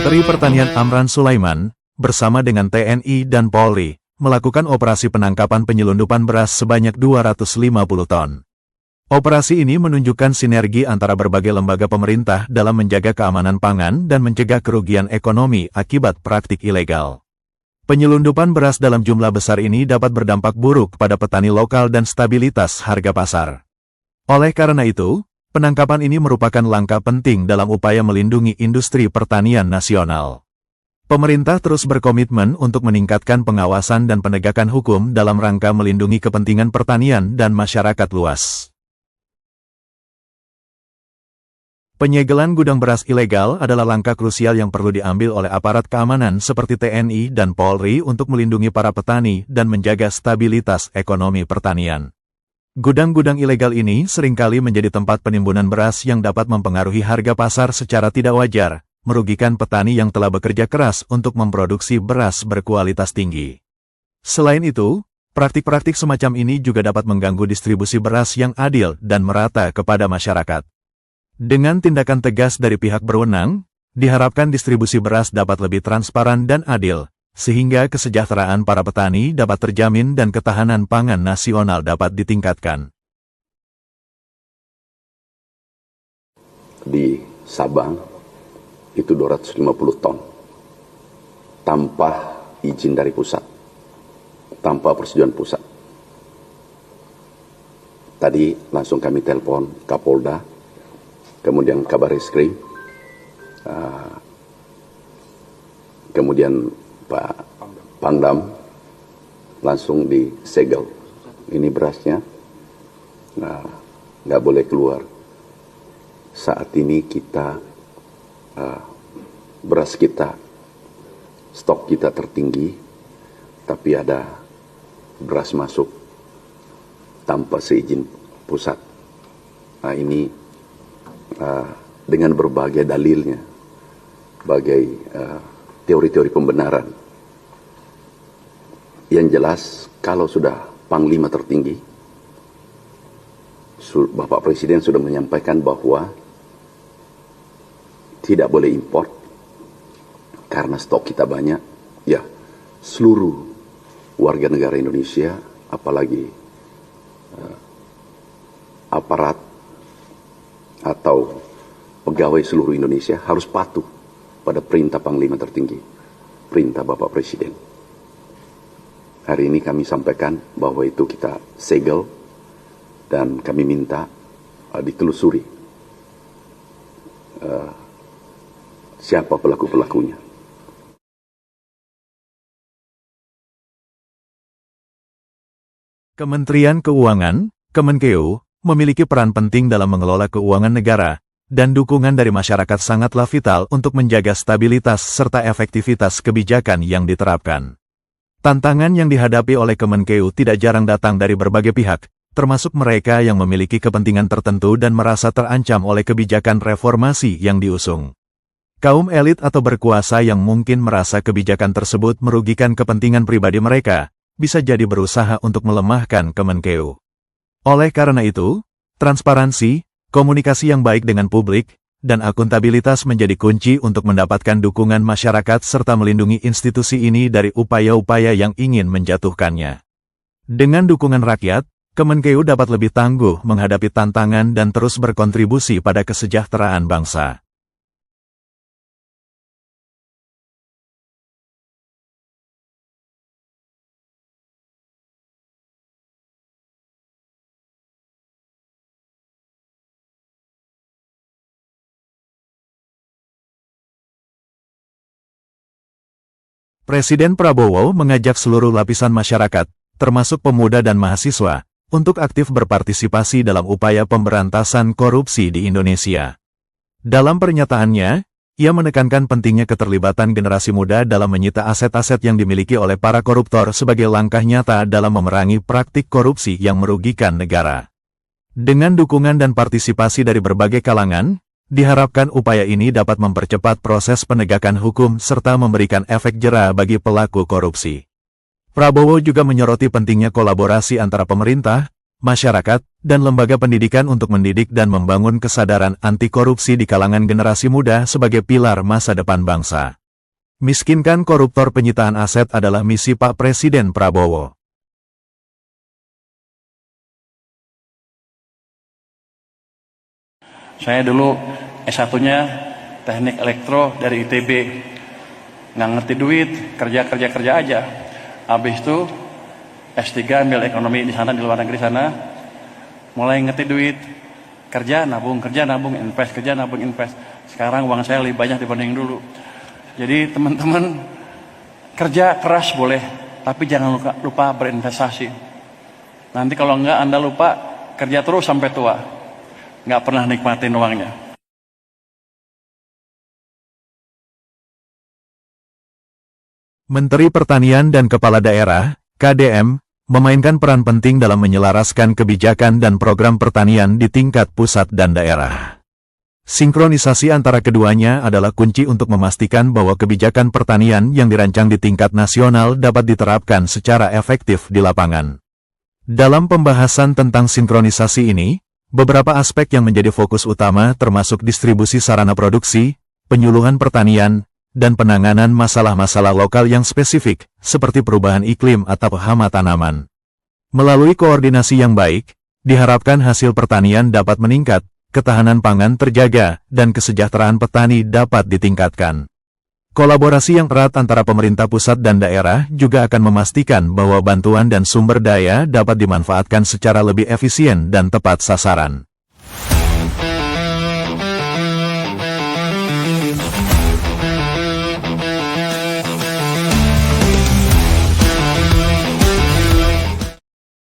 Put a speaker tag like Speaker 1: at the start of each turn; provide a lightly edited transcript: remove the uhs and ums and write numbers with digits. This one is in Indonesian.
Speaker 1: Menteri Pertanian Amran Sulaiman, bersama dengan TNI dan Polri, melakukan operasi penangkapan penyelundupan beras sebanyak 250 ton. Operasi ini menunjukkan sinergi antara berbagai lembaga pemerintah dalam menjaga keamanan pangan dan mencegah kerugian ekonomi akibat praktik ilegal. Penyelundupan beras dalam jumlah besar ini dapat berdampak buruk pada petani lokal dan stabilitas harga pasar. Oleh karena itu, penangkapan ini merupakan langkah penting dalam upaya melindungi industri pertanian nasional. Pemerintah terus berkomitmen untuk meningkatkan pengawasan dan penegakan hukum dalam rangka melindungi kepentingan pertanian dan masyarakat luas. Penyegelan gudang beras ilegal adalah langkah krusial yang perlu diambil oleh aparat keamanan seperti TNI dan Polri untuk melindungi para petani dan menjaga stabilitas ekonomi pertanian. Gudang-gudang ilegal ini seringkali menjadi tempat penimbunan beras yang dapat mempengaruhi harga pasar secara tidak wajar, merugikan petani yang telah bekerja keras untuk memproduksi beras berkualitas tinggi. Selain itu, praktik-praktik semacam ini juga dapat mengganggu distribusi beras yang adil dan merata kepada masyarakat. Dengan tindakan tegas dari pihak berwenang, diharapkan distribusi beras dapat lebih transparan dan adil, sehingga kesejahteraan para petani dapat terjamin dan ketahanan pangan nasional dapat ditingkatkan.
Speaker 2: Di Sabang, itu 250 ton, tanpa izin dari pusat, tanpa persetujuan pusat. Tadi langsung kami telepon Kapolda, kemudian Kabareskrim, kemudian Pak Pangdam, langsung disegel. Ini berasnya nggak boleh keluar. Saat ini kita beras kita, stok kita tertinggi, tapi ada beras masuk tanpa seizin pusat. Nah, ini dengan berbagai dalilnya, bagai teori-teori pembenaran. Yang jelas, kalau sudah Panglima tertinggi, Bapak Presiden sudah menyampaikan bahwa tidak boleh impor karena stok kita banyak. Ya, seluruh warga negara Indonesia, apalagi aparat atau pegawai seluruh Indonesia harus patuh pada perintah Panglima tertinggi, perintah Bapak Presiden. Hari ini kami sampaikan bahwa itu kita segel dan kami minta ditelusuri siapa pelaku-pelakunya.
Speaker 1: Kementerian Keuangan, Kemenkeu, memiliki peran penting dalam mengelola keuangan negara, dan dukungan dari masyarakat sangatlah vital untuk menjaga stabilitas serta efektivitas kebijakan yang diterapkan. Tantangan yang dihadapi oleh Kemenkeu tidak jarang datang dari berbagai pihak, termasuk mereka yang memiliki kepentingan tertentu dan merasa terancam oleh kebijakan reformasi yang diusung. Kaum elit atau berkuasa yang mungkin merasa kebijakan tersebut merugikan kepentingan pribadi mereka, bisa jadi berusaha untuk melemahkan Kemenkeu. Oleh karena itu, transparansi, komunikasi yang baik dengan publik, dan akuntabilitas menjadi kunci untuk mendapatkan dukungan masyarakat serta melindungi institusi ini dari upaya-upaya yang ingin menjatuhkannya. Dengan dukungan rakyat, Kemenkeu dapat lebih tangguh menghadapi tantangan dan terus berkontribusi pada kesejahteraan bangsa. Presiden Prabowo mengajak seluruh lapisan masyarakat, termasuk pemuda dan mahasiswa, untuk aktif berpartisipasi dalam upaya pemberantasan korupsi di Indonesia. Dalam pernyataannya, ia menekankan pentingnya keterlibatan generasi muda dalam menyita aset-aset yang dimiliki oleh para koruptor sebagai langkah nyata dalam memerangi praktik korupsi yang merugikan negara. Dengan dukungan dan partisipasi dari berbagai kalangan, diharapkan upaya ini dapat mempercepat proses penegakan hukum serta memberikan efek jera bagi pelaku korupsi. Prabowo juga menyoroti pentingnya kolaborasi antara pemerintah, masyarakat, dan lembaga pendidikan untuk mendidik dan membangun kesadaran anti korupsi di kalangan generasi muda sebagai pilar masa depan bangsa. Miskinkan koruptor, penyitaan aset adalah misi Pak Presiden Prabowo.
Speaker 3: Saya dulu S1-nya teknik elektro dari ITB. Nggak ngerti duit, kerja aja. Habis itu S3 ambil ekonomi di sana, di luar negeri sana. Mulai ngerti duit, kerja nabung, invest, kerja nabung, invest. Sekarang uang saya lebih banyak dibanding dulu. Jadi teman-teman, kerja keras boleh, tapi jangan lupa berinvestasi. Nanti kalau enggak Anda lupa, kerja terus sampai tua. Nggak pernah nikmatin uangnya.
Speaker 1: Menteri Pertanian dan Kepala Daerah, KDM, memainkan peran penting dalam menyelaraskan kebijakan dan program pertanian di tingkat pusat dan daerah. Sinkronisasi antara keduanya adalah kunci untuk memastikan bahwa kebijakan pertanian yang dirancang di tingkat nasional dapat diterapkan secara efektif di lapangan. Dalam pembahasan tentang sinkronisasi ini, beberapa aspek yang menjadi fokus utama termasuk distribusi sarana produksi, penyuluhan pertanian, dan penanganan masalah-masalah lokal yang spesifik, seperti perubahan iklim atau hama tanaman. Melalui koordinasi yang baik, diharapkan hasil pertanian dapat meningkat, ketahanan pangan terjaga, dan kesejahteraan petani dapat ditingkatkan. Kolaborasi yang erat antara pemerintah pusat dan daerah juga akan memastikan bahwa bantuan dan sumber daya dapat dimanfaatkan secara lebih efisien dan tepat sasaran.